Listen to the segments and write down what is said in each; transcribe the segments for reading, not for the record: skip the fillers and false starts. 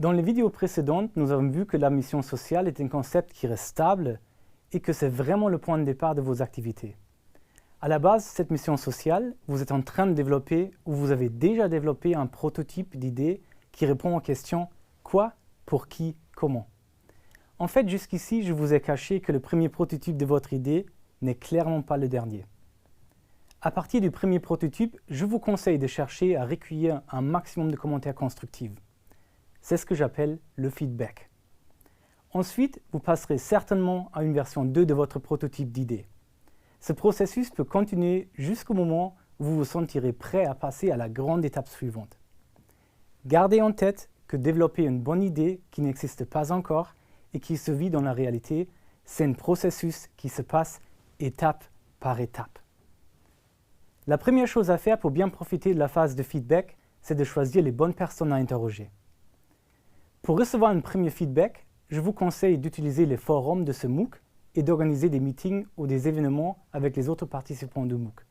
Dans les vidéos précédentes, nous avons vu que la mission sociale est un concept qui reste stable et que c'est vraiment le point de départ de vos activités. À la base, cette mission sociale, vous êtes en train de développer ou vous avez déjà développé un prototype d'idée qui répond aux questions « quoi, pour qui, comment ». En fait, jusqu'ici, je vous ai caché que le premier prototype de votre idée n'est clairement pas le dernier. À partir du premier prototype, je vous conseille de chercher à recueillir un maximum de commentaires constructifs. C'est ce que j'appelle le feedback. Ensuite, vous passerez certainement à une version 2 de votre prototype d'idée. Ce processus peut continuer jusqu'au moment où vous vous sentirez prêt à passer à la grande étape suivante. Gardez en tête que développer une bonne idée qui n'existe pas encore et qui se vit dans la réalité, c'est un processus qui se passe étape par étape. La première chose à faire pour bien profiter de la phase de feedback, c'est de choisir les bonnes personnes à interroger. Pour recevoir un premier feedback, je vous conseille d'utiliser les forums de ce MOOC et d'organiser des meetings ou des événements avec les autres participants du MOOC.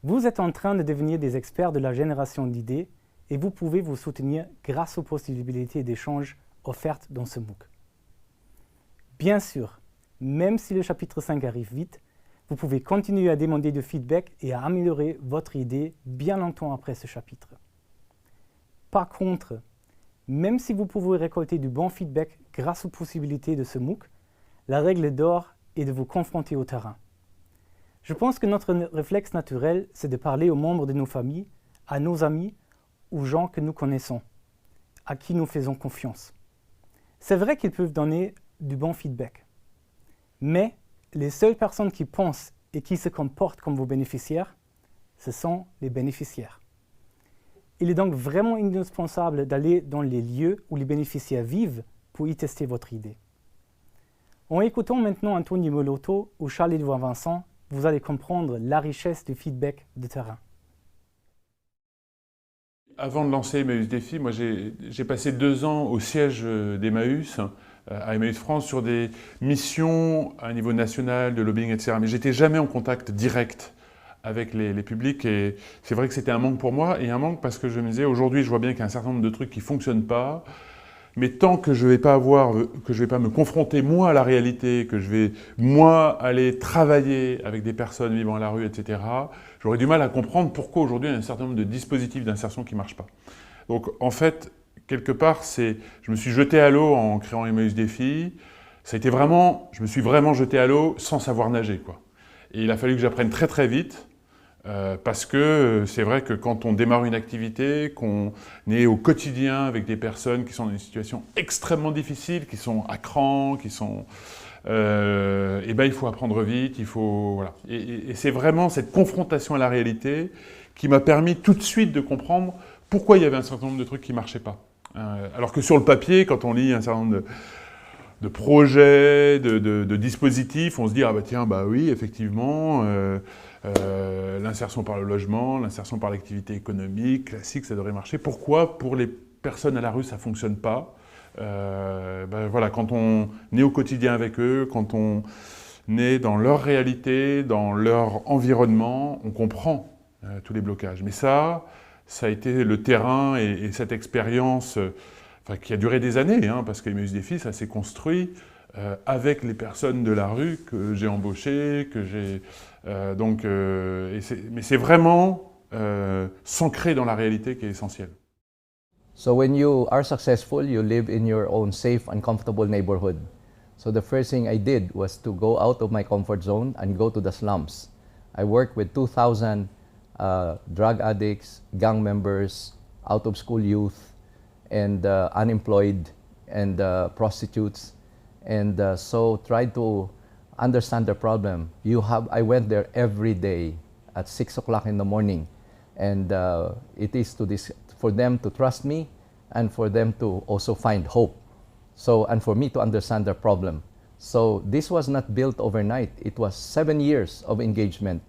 Vous êtes en train de devenir des experts de la génération d'idées et vous pouvez vous soutenir grâce aux possibilités d'échange offertes dans ce MOOC. Bien sûr, même si le chapitre 5 arrive vite, vous pouvez continuer à demander du feedback et à améliorer votre idée bien longtemps après ce chapitre. Par contre, même si vous pouvez récolter du bon feedback grâce aux possibilités de ce MOOC, la règle d'or est de vous confronter au terrain. Je pense que notre réflexe naturel, c'est de parler aux membres de nos familles, à nos amis, aux gens que nous connaissons, à qui nous faisons confiance. C'est vrai qu'ils peuvent donner du bon feedback. Mais les seules personnes qui pensent et qui se comportent comme vos bénéficiaires, ce sont les bénéficiaires. Il est donc vraiment indispensable d'aller dans les lieux où les bénéficiaires vivent pour y tester votre idée. En écoutant maintenant Anthony Molotto ou Charles-Édouard Vincent, vous allez comprendre la richesse du feedback de terrain. Avant de lancer Emmaüs Défi, moi j'ai passé 2 ans au siège d'Emmaüs, à Emmaüs France, sur des missions à un niveau national, de lobbying, etc. Mais j'étais jamais en contact direct avec les publics et c'est vrai que c'était un manque pour moi et un manque parce que je me disais aujourd'hui je vois bien qu'il y a un certain nombre de trucs qui ne fonctionnent pas, mais tant que je ne vais pas me confronter moi à la réalité, que je vais moi aller travailler avec des personnes vivant à la rue, etc., j'aurais du mal à comprendre pourquoi aujourd'hui il y a un certain nombre de dispositifs d'insertion qui ne marchent pas. Donc en fait, quelque part, je me suis jeté à l'eau en créant Emmaüs Défi. Ça a été vraiment, je me suis vraiment jeté à l'eau sans savoir nager, quoi. Et il a fallu que j'apprenne très très vite. Parce que c'est vrai que quand on démarre une activité, qu'on est au quotidien avec des personnes qui sont dans une situation extrêmement difficile, qui sont à cran, qui sont... et ben il faut apprendre vite, il faut... Voilà. Et c'est vraiment cette confrontation à la réalité qui m'a permis tout de suite de comprendre pourquoi il y avait un certain nombre de trucs qui ne marchaient pas. Alors que sur le papier, quand on lit un certain nombre de projets, de dispositifs, on se dit « Ah bah tiens, bah oui, effectivement... l'insertion par le logement, l'insertion par l'activité économique, classique, ça devrait marcher. Pourquoi pour les personnes à la rue, ça ne fonctionne pas? Voilà, quand on est au quotidien avec eux, quand on est dans leur réalité, dans leur environnement, on comprend tous les blocages. Mais ça a été le terrain et cette expérience qui a duré des années, hein, parce qu'Emmaüs Défi, ça s'est construit avec les personnes de la rue que j'ai embauchées, que j'ai... mais c'est vraiment s'ancrer dans la réalité qui est essentiel. So when you are successful, you live in your own safe and comfortable neighborhood. So the first thing I did was to go out of my comfort zone and go to the slums. I worked with 2,000 drug addicts, gang members, out-of-school youth, and unemployed, and prostitutes. And so tried to understand the problem. I went there every day at 6 o'clock in the morning. And it is for them to trust me and for them to also find hope. And for me to understand their problem. So this was not built overnight. It was 7 years of engagement.